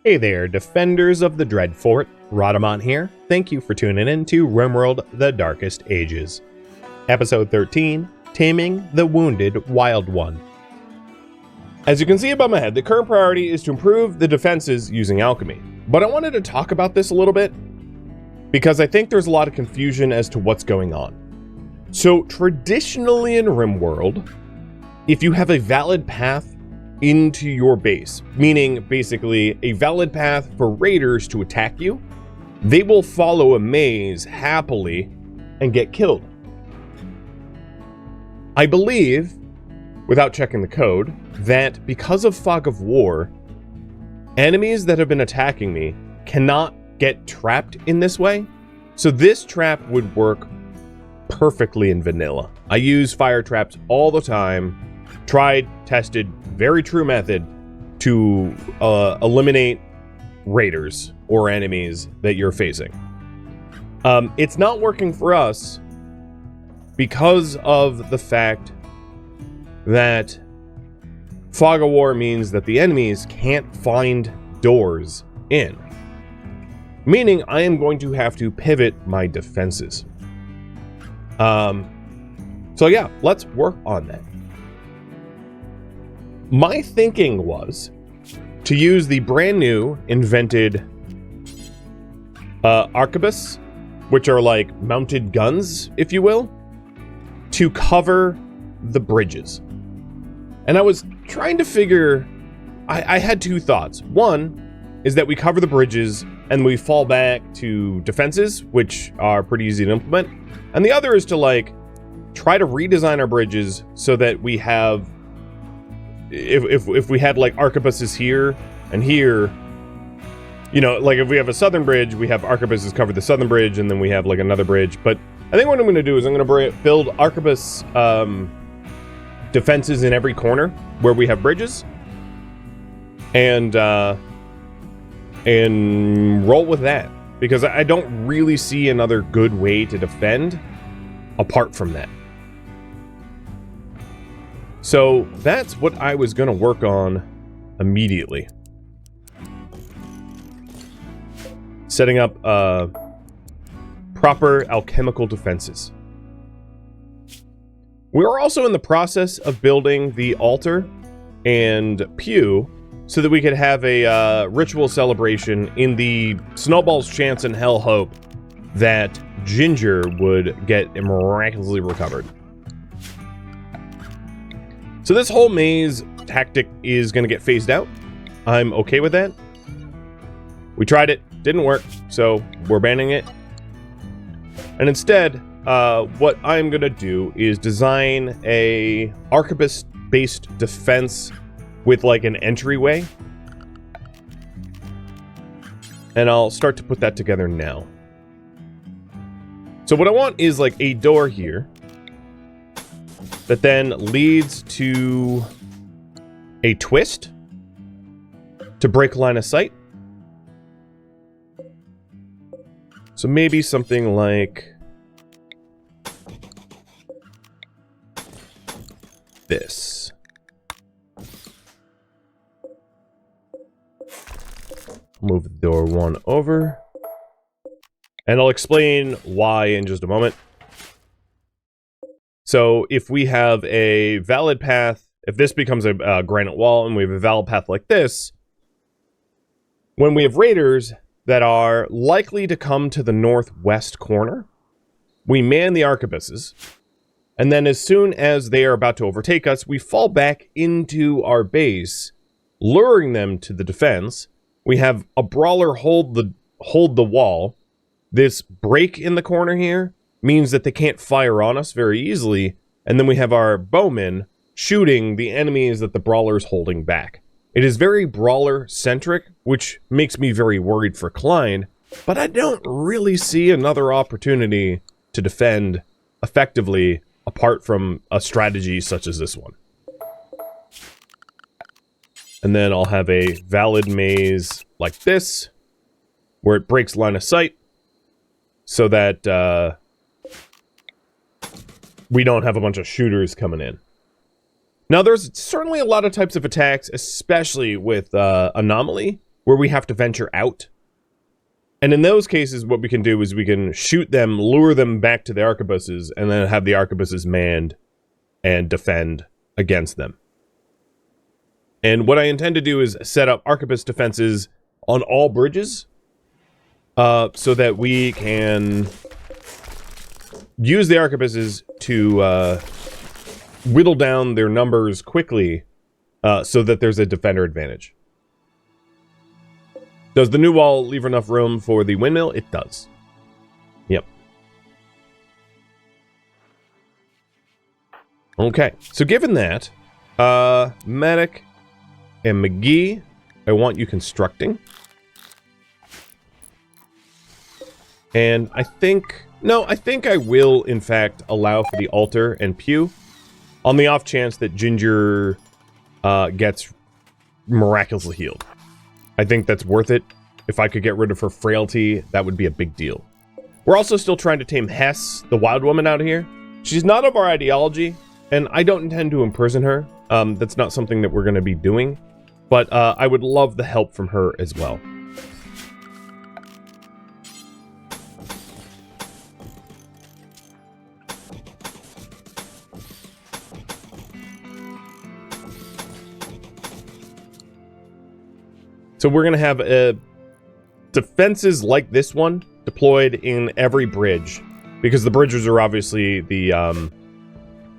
Hey there, defenders of the dread fort. Rhadamant here. Thank you for tuning in to RimWorld: The Darkest Ages. Episode 13, Taming the Wounded Wild One. As you can see above my head, the current priority is to improve the defenses using alchemy. But I wanted to talk about this a little bit because I think there's a lot of confusion as to what's going on. So traditionally in RimWorld, if you have a valid path into your base, meaning basically a valid path for raiders to attack you, they will follow a maze happily and get killed. I believe, without checking the code, that because of Fog of War, enemies that have been attacking me cannot get trapped in this way. So this trap would work perfectly in vanilla. I use fire traps all the time. Tried, tested, very true method to eliminate raiders or enemies that you're facing. It's not working for us because of the fact that Fog of War means that the enemies can't find doors in. Meaning I am going to have to pivot my defenses. So yeah, let's work on that. My thinking was to use the brand new invented arquebus, which are like mounted guns, if you will, to cover the bridges. And I was trying to figure, I had two thoughts. One is that we cover the bridges and we fall back to defenses, which are pretty easy to implement. And the other is to like try to redesign our bridges so that we have, if we had like arquebuses here and here, you know, like if we have a southern bridge, we have arquebuses cover the southern bridge, and then we have like another bridge. But I think what I'm going to do is I'm going to build arquebus defenses in every corner where we have bridges, and roll with that, because I don't really see another good way to defend apart from that. So that's what I was going to work on immediately. Setting up proper alchemical defenses. We are also in the process of building the altar and pew so that we could have a ritual celebration in the snowball's chance and hell hope that Ginger would get miraculously recovered. So this whole maze tactic is going to get phased out. I'm okay with that. We tried it, didn't work, so we're banning it. And instead, what I'm going to do is design a arquebus-based defense with like an entryway. And I'll start to put that together now. So what I want is like a door here that then leads to a twist to break line of sight. So maybe something like this. Move the door one over. And I'll explain why in just a moment. So if we have a valid path, if this becomes a granite wall and we have a valid path like this, when we have raiders that are likely to come to the northwest corner, we man the arquebuses, and then as soon as they are about to overtake us, we fall back into our base, luring them to the defense. We have a brawler hold the wall. This break in the corner here means that they can't fire on us very easily, and then we have our bowmen shooting the enemies that the brawler's holding back. It is very brawler-centric, which makes me very worried for Klein, but I don't really see another opportunity to defend effectively apart from a strategy such as this one. And then I'll have a valid maze like this, where it breaks line of sight, so that we don't have a bunch of shooters coming in. Now, there's certainly a lot of types of attacks, especially with Anomaly, where we have to venture out. And in those cases, what we can do is we can shoot them, lure them back to the arquebuses, and then have the arquebuses manned and defend against them. And what I intend to do is set up arquebus defenses on all bridges, so that we can use the arquebuses to whittle down their numbers quickly, so that there's a defender advantage. Does the new wall leave enough room for the windmill? It does. Yep. Okay, so given that, Medic and McGee, I want you constructing. And I think I will, in fact, allow for the altar and pew, on the off chance that Ginger gets miraculously healed. I think that's worth it. If I could get rid of her frailty, that would be a big deal. We're also still trying to tame Hess, the wild woman out here. She's not of our ideology, and I don't intend to imprison her. That's not something that we're going to be doing. But I would love the help from her as well. So we're going to have defenses like this one deployed in every bridge, because the bridges are obviously the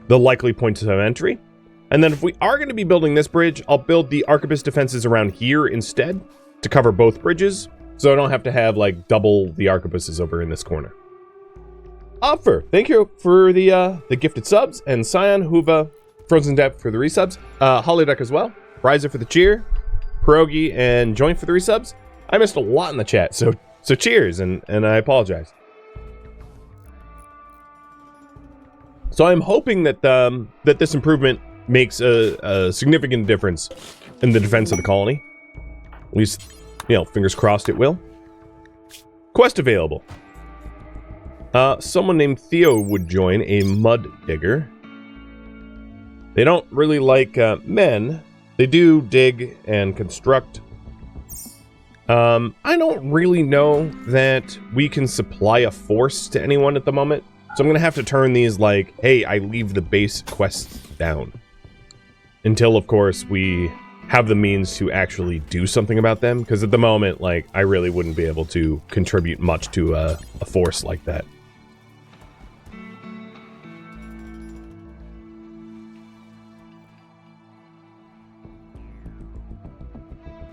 likely points of entry. And then if we are going to be building this bridge, I'll build the arquebus defenses around here instead to cover both bridges, so I don't have to have like double the arquebuses over in this corner. Offer, thank you for the gifted subs, and Cyan, Huva, Frozen Depth for the resubs, Holodeck as well, Riser for the cheer, Pierogi and Joint for the resubs. I missed a lot in the chat, so cheers, and I apologize. So I'm hoping that that this improvement makes a significant difference in the defense of the colony. At least, you know, fingers crossed it will. Quest available. Someone named Theo would join, a mud digger. They don't really like men. They do dig and construct. I don't really know that we can supply a force to anyone at the moment. So I'm going to have to turn these like, hey, I leave the base quests down. Until, of course, we have the means to actually do something about them. Because at the moment, like, I really wouldn't be able to contribute much to a force like that.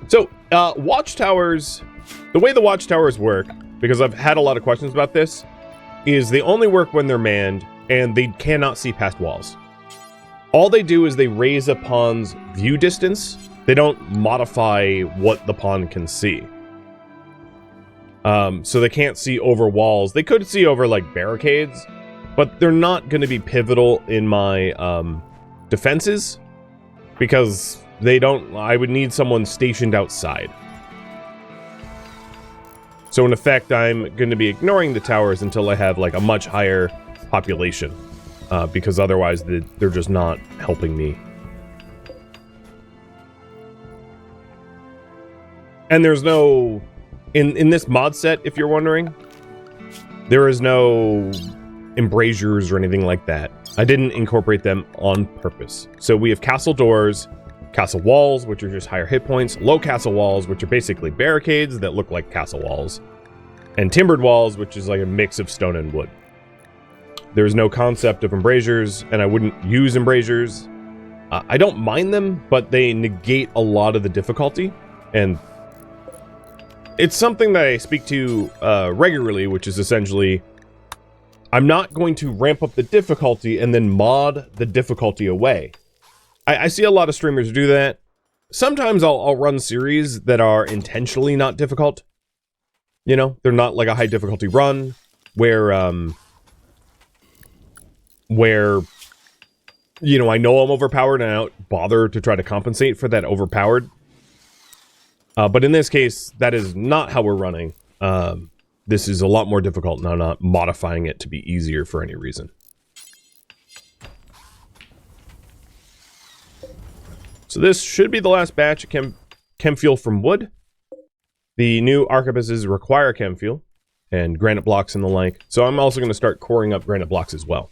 So, Watchtowers, the way the Watchtowers work, because I've had a lot of questions about this, is they only work when they're manned, and they cannot see past walls. All they do is they raise a pawn's view distance. They don't modify what the pawn can see. So they can't see over walls. They could see over, like, barricades, but they're not going to be pivotal in my defenses, because they don't. I would need someone stationed outside. So in effect, I'm going to be ignoring the towers until I have like a much higher population, because otherwise they're just not helping me. And there's no in this mod set, if you're wondering, there is no embrasures or anything like that. I didn't incorporate them on purpose. So we have castle doors, castle walls, which are just higher hit points, low castle walls, which are basically barricades that look like castle walls, and timbered walls, which is like a mix of stone and wood. There's no concept of embrasures, and I wouldn't use embrasures. I don't mind them, but they negate a lot of the difficulty, and it's something that I speak to regularly, which is essentially, I'm not going to ramp up the difficulty and then mod the difficulty away. I see a lot of streamers do that. Sometimes I'll run series that are intentionally not difficult. You know, they're not like a high difficulty run where you know, I know I'm overpowered and I don't bother to try to compensate for that overpowered. But in this case, that is not how we're running. This is a lot more difficult, and I'm not modifying it to be easier for any reason. So this should be the last batch of chem fuel from wood. The new arquebuses require chem fuel and granite blocks and the like. So I'm also going to start coring up granite blocks as well.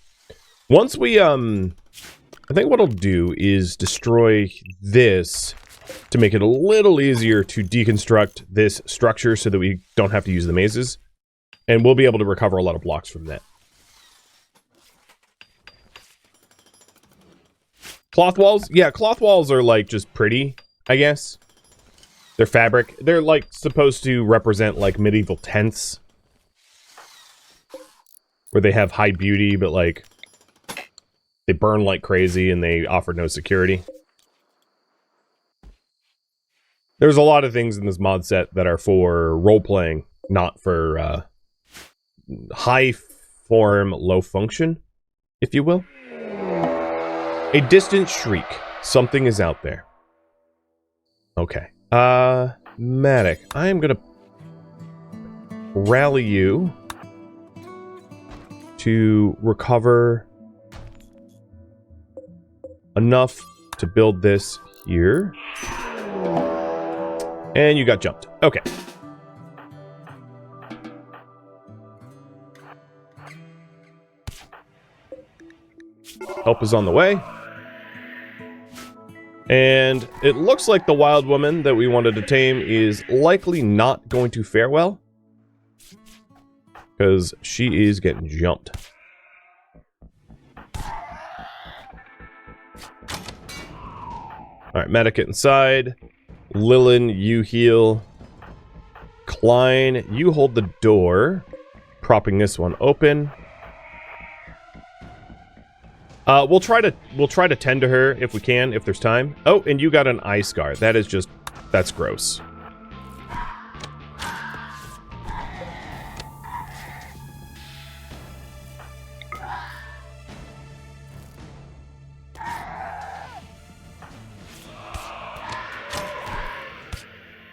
Once we, I think what I'll do is destroy this to make it a little easier to deconstruct this structure so that we don't have to use the mazes. And we'll be able to recover a lot of blocks from that. Cloth walls? Yeah, cloth walls are like just pretty, I guess. They're fabric. They're like supposed to represent like medieval tents. Where they have high beauty, but like they burn like crazy and they offer no security. There's a lot of things in this mod set that are for role-playing, not for high form, low function, if you will. A distant shriek. Something is out there. Okay. Matic, I am gonna rally you to recover enough to build this here. And you got jumped. Okay. Help is on the way. And it looks like the wild woman that we wanted to tame is likely not going to fare well. Because she is getting jumped. Alright, Medic, get inside. Lilin, you heal. Klein, you hold the door. Propping this one open. We'll try to tend to her if we can, if there's time. Oh, and you got an eye scar. That is just, that's gross.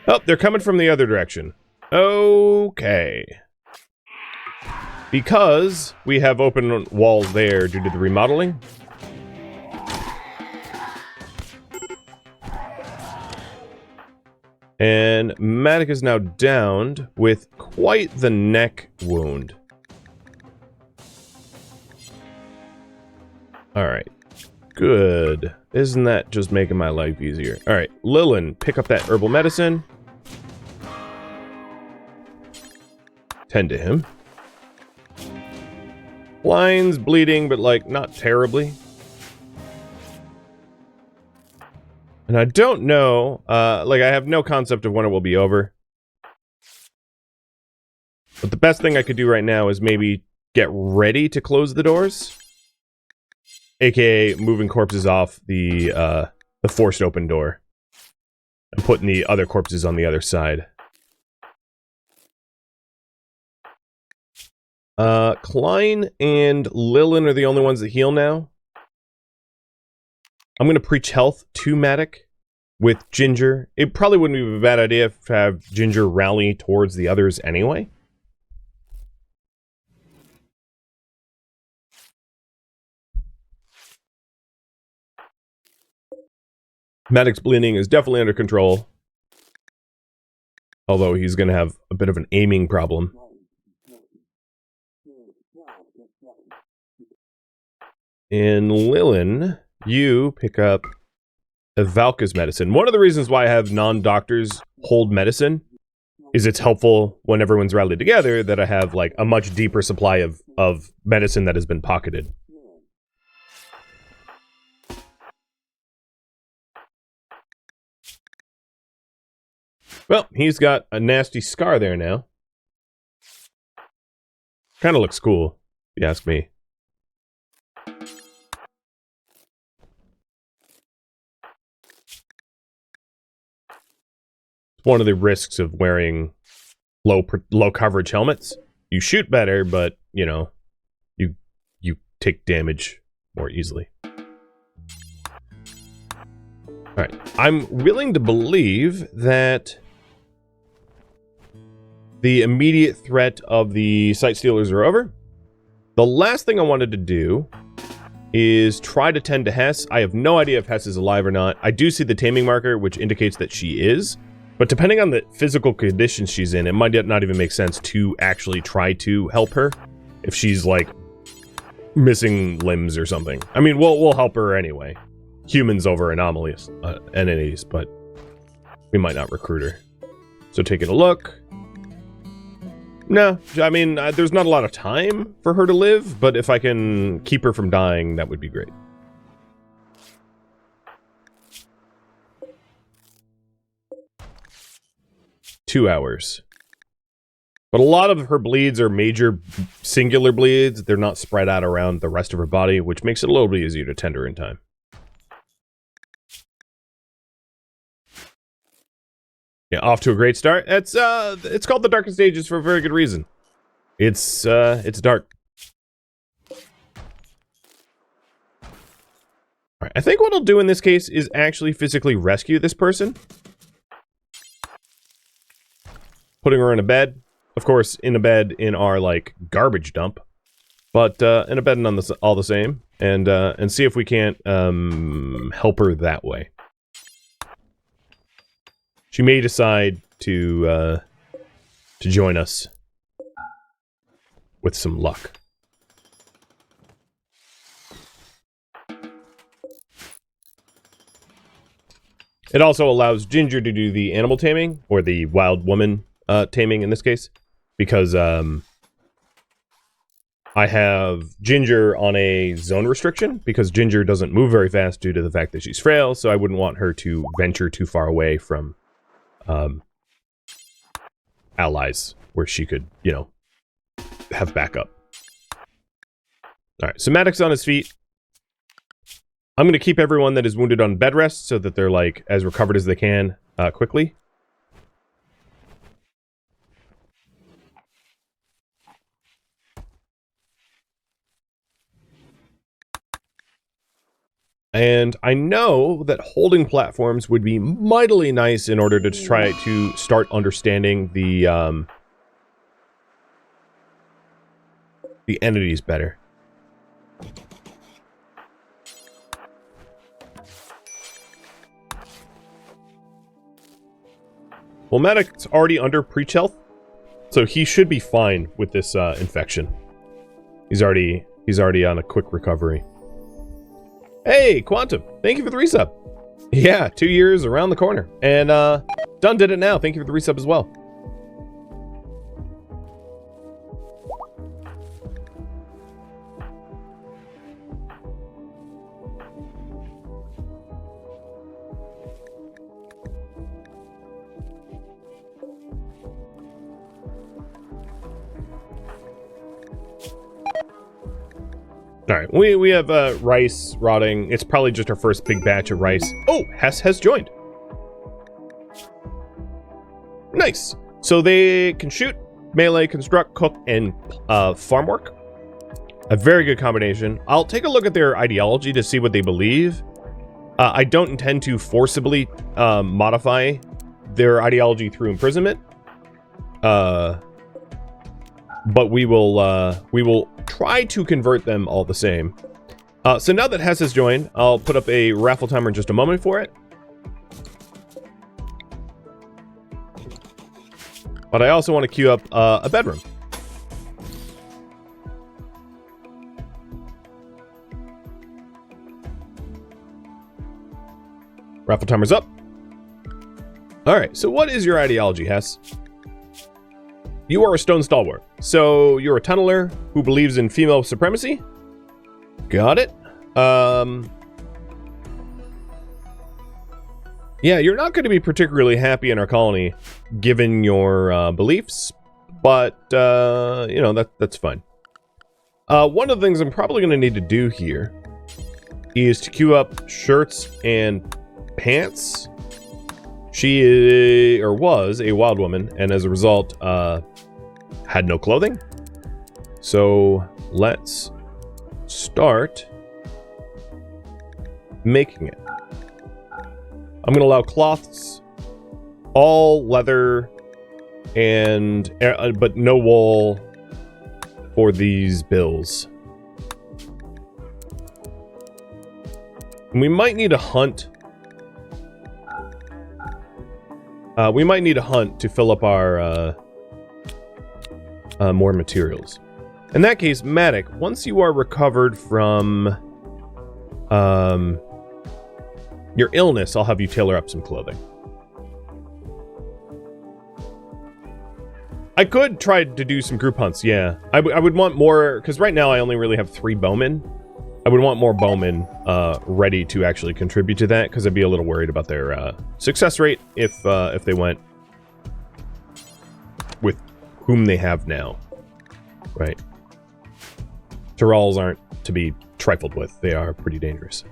Oh, they're coming from the other direction. Okay. Because we have open walls there due to the remodeling. And Matic is now downed with quite the neck wound. Alright. Good. Isn't that just making my life easier? Alright, Lilin, pick up that herbal medicine. Tend to him. Blind's bleeding, but like, not terribly. And I don't know, like, I have no concept of when it will be over. But the best thing I could do right now is maybe get ready to close the doors. AKA moving corpses off the forced open door. And putting the other corpses on the other side. Klein and Lilin are the only ones that heal now. I'm going to preach health to Matic with Ginger. It probably wouldn't be a bad idea to have Ginger rally towards the others anyway. Matic's bleeding is definitely under control. Although he's going to have a bit of an aiming problem. And Lilin, you pick up Evalka's medicine. One of the reasons why I have non-doctors hold medicine is it's helpful when everyone's rallied together that I have like a much deeper supply of medicine that has been pocketed. Well, he's got a nasty scar there now. Kind of looks cool, if you ask me. One of the risks of wearing low coverage helmets. You shoot better, but you know, you take damage more easily. All right, I'm willing to believe that the immediate threat of the Sightstealers are over. The last thing I wanted to do is try to tend to Hess. I have no idea if Hess is alive or not. I do see the taming marker, which indicates that she is. But depending on the physical condition she's in, it might not even make sense to actually try to help her if she's, like, missing limbs or something. I mean, we'll help her anyway. Humans over anomalous entities, but we might not recruit her. So taking a look. No, I mean, there's not a lot of time for her to live, but if I can keep her from dying, that would be great. Two hours. But a lot of her bleeds are major singular bleeds. They're not spread out around the rest of her body, which makes it a little bit easier to tend her in time. Yeah, off to a great start. It's called The Darkest Ages for a very good reason. It's dark. Alright, I think what I'll do in this case is actually physically rescue this person. Putting her in a bed. Of course, in a bed in our, like, garbage dump. But, in a bed none all the same. And see if we can't, help her that way. She may decide to join us. With some luck. It also allows Ginger to do the animal taming, or the wild woman taming in this case, because I have Ginger on a zone restriction, because Ginger doesn't move very fast due to the fact that she's frail, so I wouldn't want her to venture too far away from allies, where she could, you know, have backup. Alright, so Maddox on his feet. I'm going to keep everyone that is wounded on bed rest so that they're, like, as recovered as they can quickly. And I know that holding platforms would be mightily nice in order to try to start understanding the entities better. Well, Maddox's already under breach health, so he should be fine with this infection. He's already on a quick recovery. Hey, Quantum, thank you for the resub. Yeah, 2 years around the corner. And Dunn did it now. Thank you for the resub as well. Alright, we have rice rotting. It's probably just our first big batch of rice. Oh, Hess has joined. Nice. So they can shoot, melee, construct, cook, and farm work. A very good combination. I'll take a look at their ideology to see what they believe. I don't intend to forcibly modify their ideology through imprisonment. But we will try to convert them all the same. So now that Hess has joined, I'll put up a raffle timer in just a moment for it. But I also want to queue up a bedroom. Raffle timer's up. Alright, so what is your ideology, Hess? You are a stone stalwart. So you're a tunneler who believes in female supremacy? Got it. Yeah, you're not going to be particularly happy in our colony, given your beliefs, but, you know, that's fine. One of the things I'm probably going to need to do here is to queue up shirts and pants. She is, or was, a wild woman, and as a result, had no clothing. So let's start making it. I'm going to allow cloths, all leather, and but no wool for these bills. And we might need to hunt We might need a hunt to fill up our more materials. In that case, Matic, once you are recovered from your illness, I'll have you tailor up some clothing. I could try to do some group hunts, yeah. I would want more, because right now I only really have 3 bowmen. I would want more bowmen ready to actually contribute to that, because I'd be a little worried about their success rate if they went with whom they have now. Right. Tyrells aren't to be trifled with. They are pretty dangerous.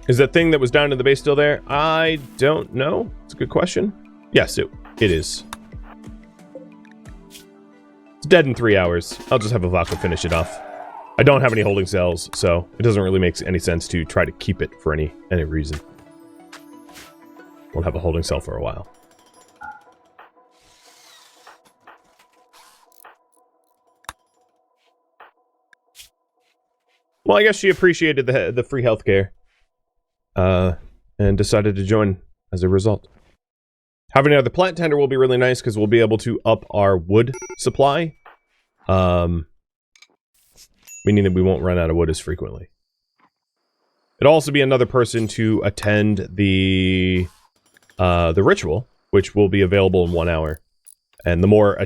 Is that thing that was down in the base still there? I don't know. It's a good question. Yes, it is. It's dead in 3 hours. I'll just have Avaka finish it off. I don't have any holding cells, so it doesn't really make any sense to try to keep it for any reason. Won't have a holding cell for a while. Well, I guess she appreciated the free healthcare. And decided to join as a result. Having another plant tender will be really nice because we'll be able to up our wood supply. Meaning that we won't run out of wood as frequently. It'll also be another person to attend the ritual, which will be available in 1 hour. And the more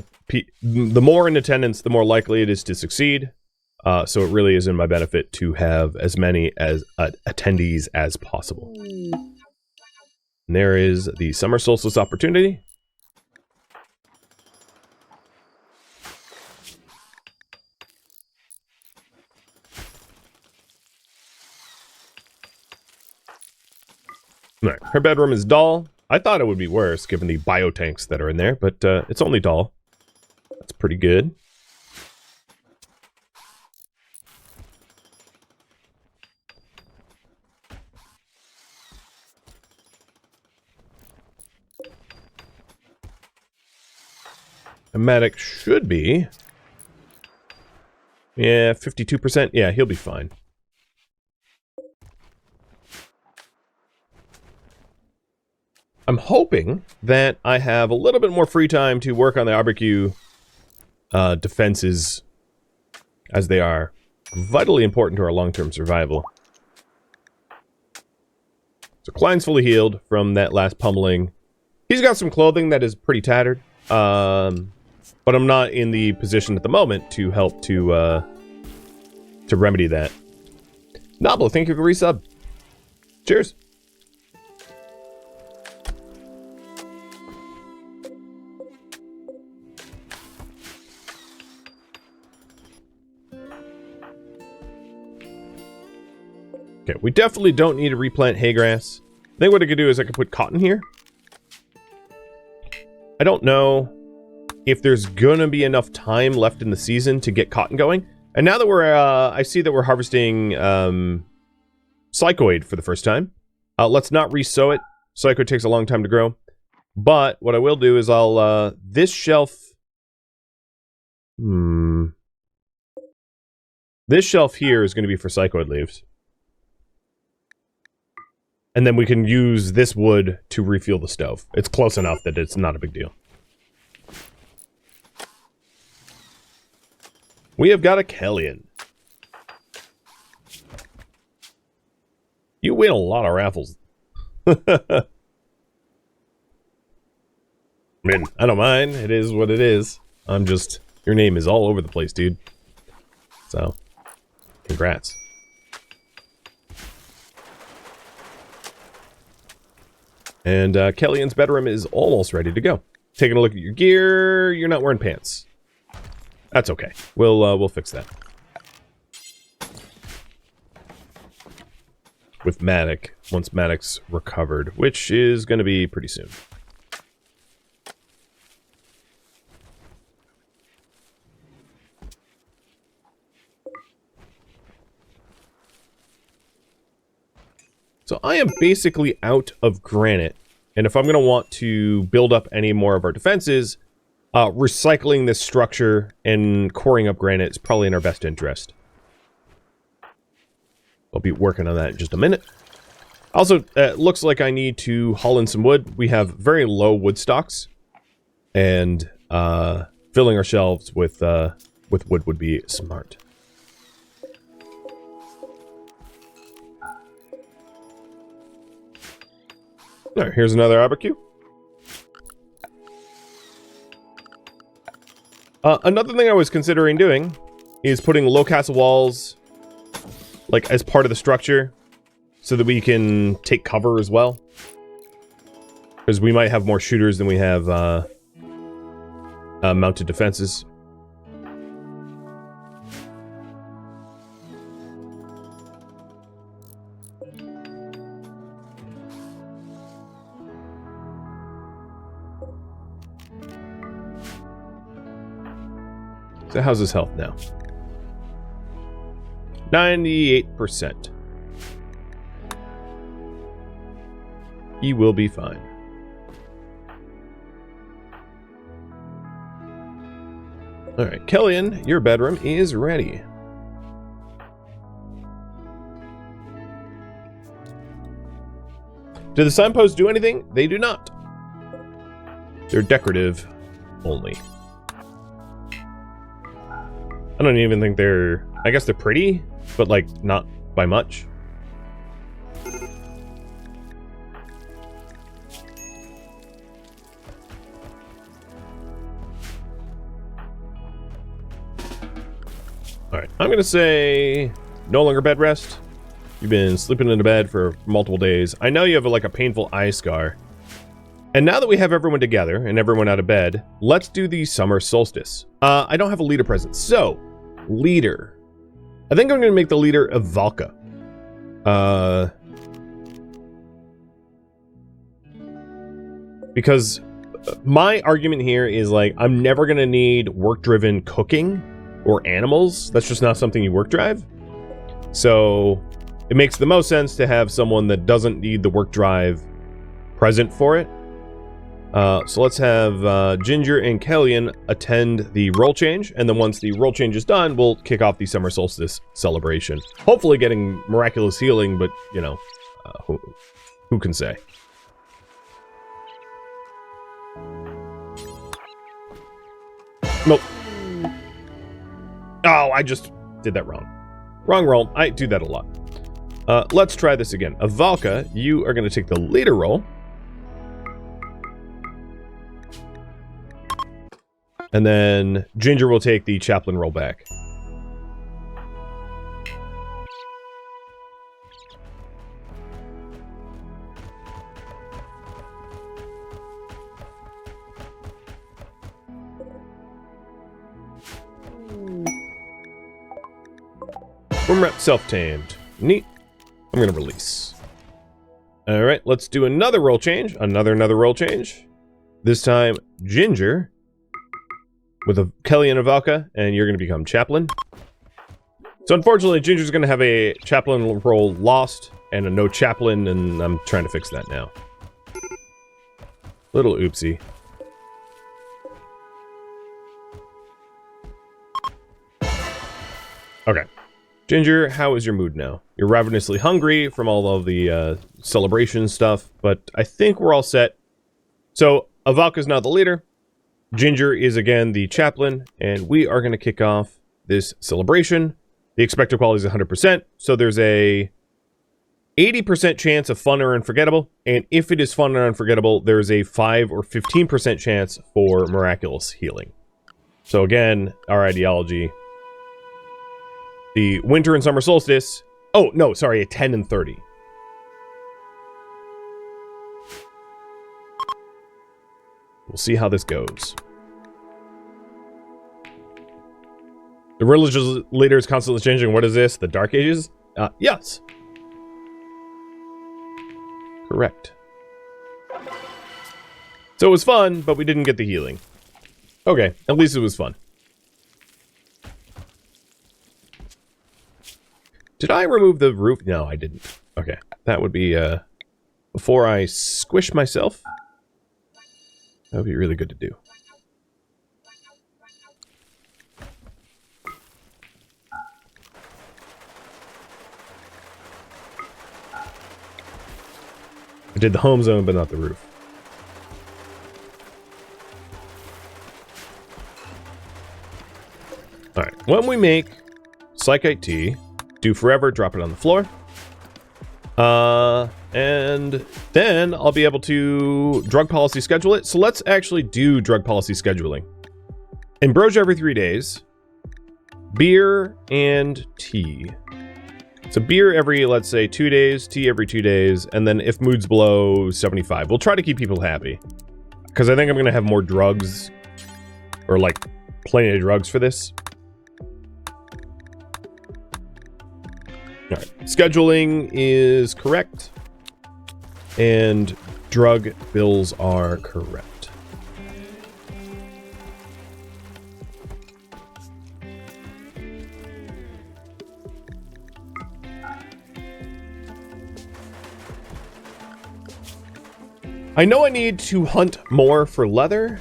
in attendance, the more likely it is to succeed. So it really is in my benefit to have as many as attendees as possible. And there is the summer solstice opportunity. All right, her bedroom is dull. I thought it would be worse given the biotanks that are in there, but it's only dull. That's pretty good. A medic should be. Yeah, 52%. Yeah, he'll be fine. I'm hoping that I have a little bit more free time to work on the barbecue defenses, as they are vitally important to our long-term survival. So Klein's fully healed from that last pummeling. He's got some clothing that is pretty tattered. But I'm not in the position at the moment to help to remedy that. Nobble, thank you for resub. Cheers. Okay, we definitely don't need to replant hay grass. I think what I could do is I could put cotton here. I don't know if there's gonna be enough time left in the season to get cotton going. And now that we're, I see that we're harvesting psychoid for the first time. Let's not re-sow it. Psychoid takes a long time to grow. But what I will do is I'll, this shelf... This shelf here is going to be for psychoid leaves. And then we can use this wood to refuel the stove. It's close enough that it's not a big deal. We have got a Kellion. You win a lot of raffles. I mean, I don't mind. It is what it is. I'm just... Your name is all over the place, dude. So, congrats. And Kellion's bedroom is almost ready to go. Taking a look at your gear, you're not wearing pants. That's okay. We'll fix that. With Matic, once Matic's recovered, which is going to be pretty soon. So I am basically out of granite, and if I'm going to want to build up any more of our defenses, recycling this structure and coring up granite is probably in our best interest. I'll be working on that in just a minute. Also, it looks like I need to haul in some wood. We have very low wood stocks, and filling our shelves with wood would be smart. All right, here's another barbecue. Another thing I was considering doing is putting low castle walls, like, as part of the structure, so that we can take cover as well. Because we might have more shooters than we have mounted defenses. So how's his health now? 98%. He will be fine. Alright, Kellyan, your bedroom is ready. Do the signposts do anything? They do not. They're decorative only. I don't even think they're... I guess they're pretty, but, like, not by much. Alright, I'm gonna say... no longer bed rest. You've been sleeping in a bed for multiple days. I know you have, like, a painful eye scar. And now that we have everyone together and everyone out of bed, let's do the summer solstice. I don't have a leader present, so... leader. I think I'm going to make the leader of Valka. Because my argument here is, like, I'm never going to need work-driven cooking or animals. That's just not something you work drive. So it makes the most sense to have someone that doesn't need the work drive present for it. So let's have Ginger and Kellyan attend the role change, and then once the role change is done, we'll kick off the summer solstice celebration. Hopefully getting miraculous healing, but, you know, who can say? Nope. Oh, I just did that wrong. Wrong roll. I do that a lot. Let's try this again. Valka, you are going to take the leader role. And then Ginger will take the chaplain role back. Room rep self-tamed. Neat. I'm going to release. Alright, let's do another role change. Another role change. This time, Ginger... with a Kellyan and Valka, and you're going to become chaplain. So unfortunately, Ginger's going to have a chaplain role lost, and a no chaplain, and I'm trying to fix that now. Little oopsie. Okay. Ginger, how is your mood now? You're ravenously hungry from all of the celebration stuff, but I think we're all set. So, Valka's now the leader. Ginger is again the chaplain, and we are going to kick off this celebration. The expected quality is 100%, so there's a 80% chance of fun or unforgettable, and if it is fun or unforgettable, there's a 5 or 15% chance for miraculous healing. So again, our ideology, the winter and summer solstice, oh no, sorry, a 10 and 30. We'll see how this goes. The religious leader is constantly changing. What is this? The Dark Ages? Yes. Correct. So it was fun, but we didn't get the healing. Okay, at least it was fun. Did I remove the roof? No, I didn't. Okay, that would be, before I squish myself. That would be really good to do. did the home zone, but not the roof. Alright, when we make Psychite tea, do forever, drop it on the floor. And then I'll be able to drug policy schedule it. So let's actually do drug policy scheduling. Ambrosia every 3 days. Beer and tea. So beer every, let's say, 2 days, tea every 2 days, and then if mood's below 75. We'll try to keep people happy. Because I think I'm going to have more drugs, or like plenty of drugs for this. Alright, scheduling is correct, and drug bills are correct. I know I need to hunt more for leather.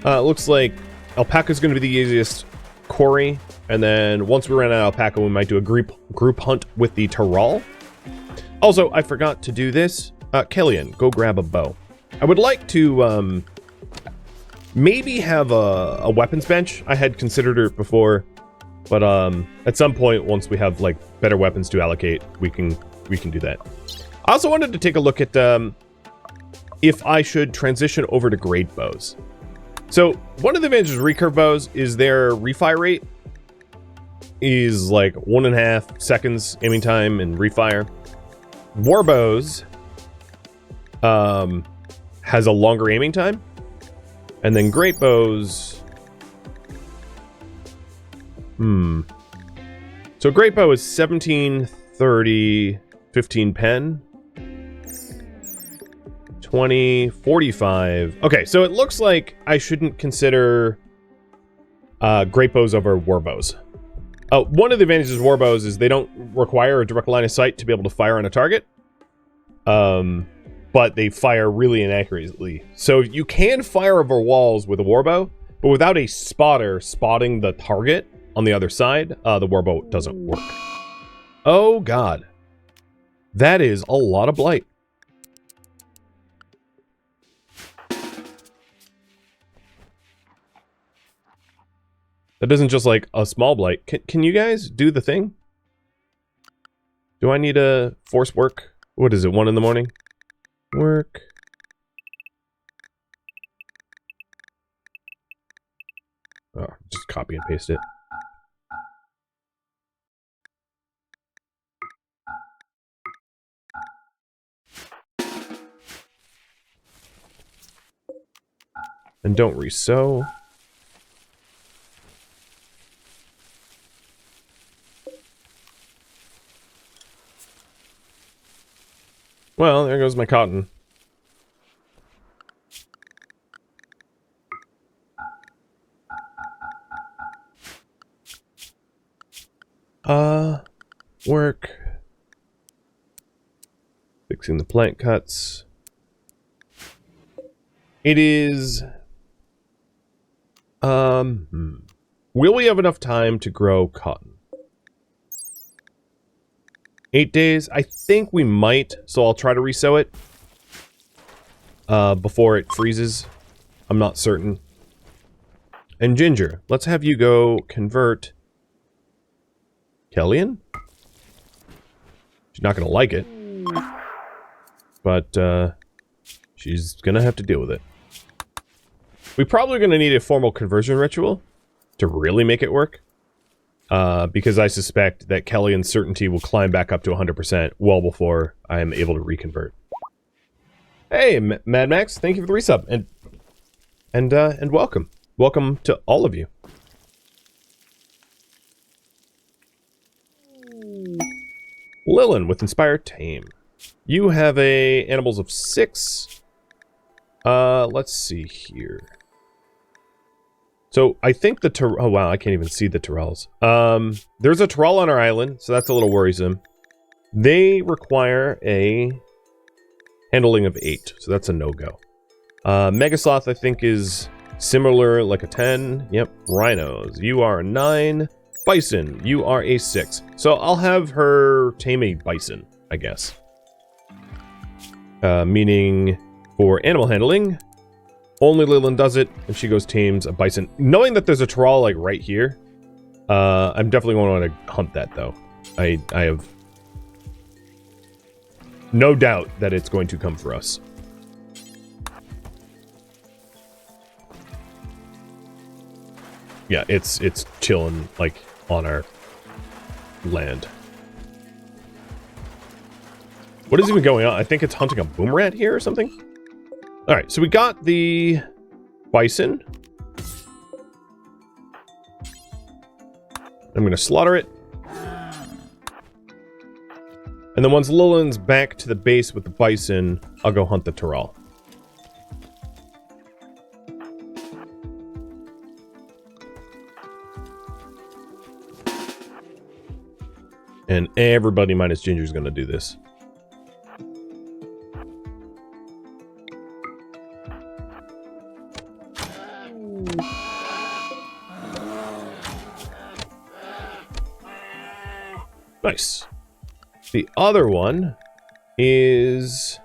It looks like alpaca is going to be the easiest quarry. And then once we run out of alpaca, we might do a group hunt with the Tyrol. Also, I forgot to do this. Killian, go grab a bow. I would like to maybe have a weapons bench. I had considered it before, but at some point, once we have like better weapons to allocate, we can do that. I also wanted to take a look at if I should transition over to great bows. So one of the advantages of recurve bows is their refire rate is like 1.5 seconds aiming time and refire. Warbows has a longer aiming time, and then great bows. So great bow is 17, 30, 15 pen, 20, 45. Okay, so it looks like I shouldn't consider great bows over warbows. One of the advantages of warbows is they don't require a direct line of sight to be able to fire on a target. But they fire really inaccurately. So you can fire over walls with a warbow, but without a spotter spotting the target on the other side, the warbow doesn't work. Oh god. That is a lot of blight. That isn't just like a small blight. Can you guys do the thing? Do I need a force work? What is it, 1 in the morning? Work. Oh, just copy and paste it. And don't resew. Well, there goes my cotton. Work. Fixing the plant cuts. It is... Will we have enough time to grow cotton? 8 days? I think we might, so I'll try to resow it before it freezes. I'm not certain. And Ginger, let's have you go convert Killian. She's not going to like it, but she's going to have to deal with it. We're probably going to need a formal conversion ritual to really make it work. Because I suspect that Killian's certainty will climb back up to 100% well before I am able to reconvert. Hey, Mad Max, thank you for the resub, and welcome. Welcome to all of you. Lillian with Inspire Tame. You have a animals of 6. Let's see here. So I think the oh wow, I can't even see the Tyrells. There's a Tyrell on our island, so that's a little worrisome. They require a handling of 8, so that's a no-go. Megasloth, I think, is similar, like a 10. Yep. Rhinos, you are a 9. Bison, you are a 6. So I'll have her tame a bison, I guess. meaning for animal handling, only Lillian does it, and she goes tames a bison. Knowing that there's a trawl like right here, I'm definitely going to want to hunt that though. I have no doubt that it's going to come for us. Yeah, it's chilling like on our land. What is even going on? I think it's hunting a boom rat here or something. All right, so we got the bison. I'm going to slaughter it. And then once Lillian's back to the base with the bison, I'll go hunt the Tyrell. And everybody minus Ginger is going to do this. Nice. The other one is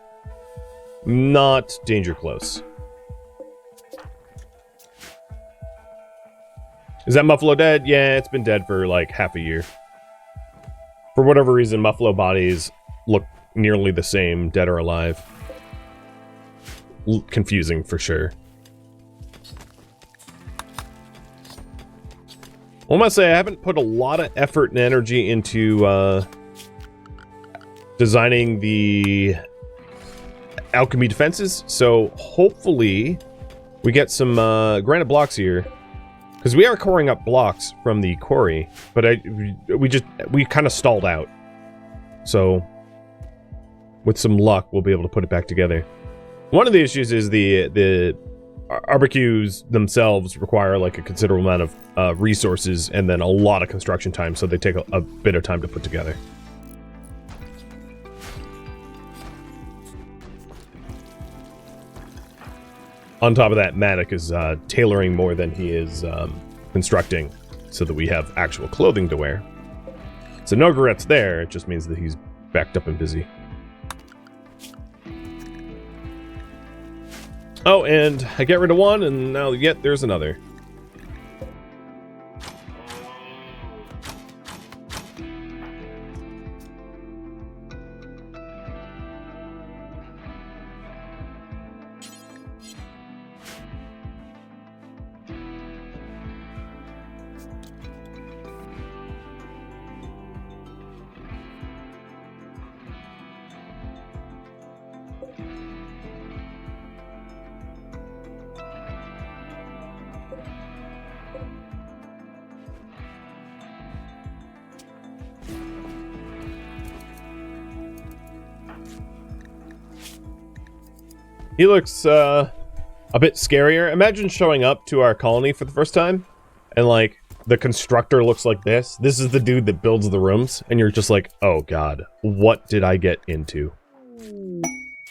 not danger close. Is that Muffalo dead? Yeah, it's been dead for like half a year. For whatever reason, Muffalo bodies look nearly the same, dead or alive. Confusing for sure. I must say I haven't put a lot of effort and energy into designing the alchemy defenses, so hopefully we get some granite blocks here, because we are coring up blocks from the quarry, but we kind of stalled out. So with some luck, we'll be able to put it back together. One of the issues is the barbecues themselves require like a considerable amount of resources and then a lot of construction time, so they take a bit of time to put together. On top of that, Matic is tailoring more than he is constructing, so that we have actual clothing to wear. So no regrets there, it just means that he's backed up and busy. Oh, and I get rid of one, and now yet there's another. He looks a bit scarier. Imagine showing up to our colony for the first time, and like the constructor looks like this. This is the dude that builds the rooms, and you're just like, oh god, what did I get into?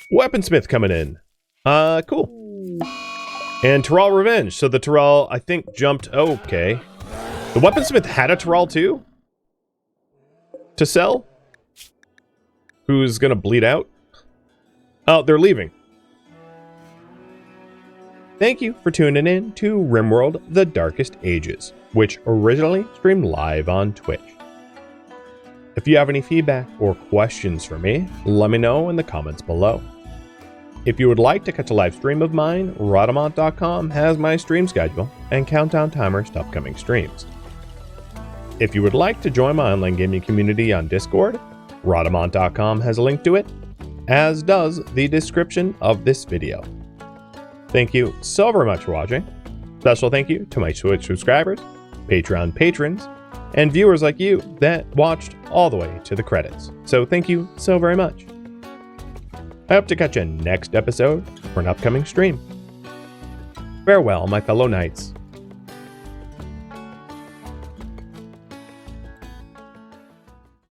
Weaponsmith coming in. Cool. And Tyrell Revenge. So the Tyrell, I think, jumped. Oh, okay. The Weaponsmith had a Tyrell too? To sell? Who's gonna bleed out? Oh, they're leaving. Thank you for tuning in to RimWorld The Darkest Ages, which originally streamed live on Twitch. If you have any feedback or questions for me, let me know in the comments below. If you would like to catch a live stream of mine, Rhadamant.com has my stream schedule and countdown timers to upcoming streams. If you would like to join my online gaming community on Discord, Rhadamant.com has a link to it, as does the description of this video. Thank you so very much for watching. Special thank you to my Twitch subscribers, Patreon patrons, and viewers like you that watched all the way to the credits. So thank you so very much. I hope to catch you next episode for an upcoming stream. Farewell, my fellow knights.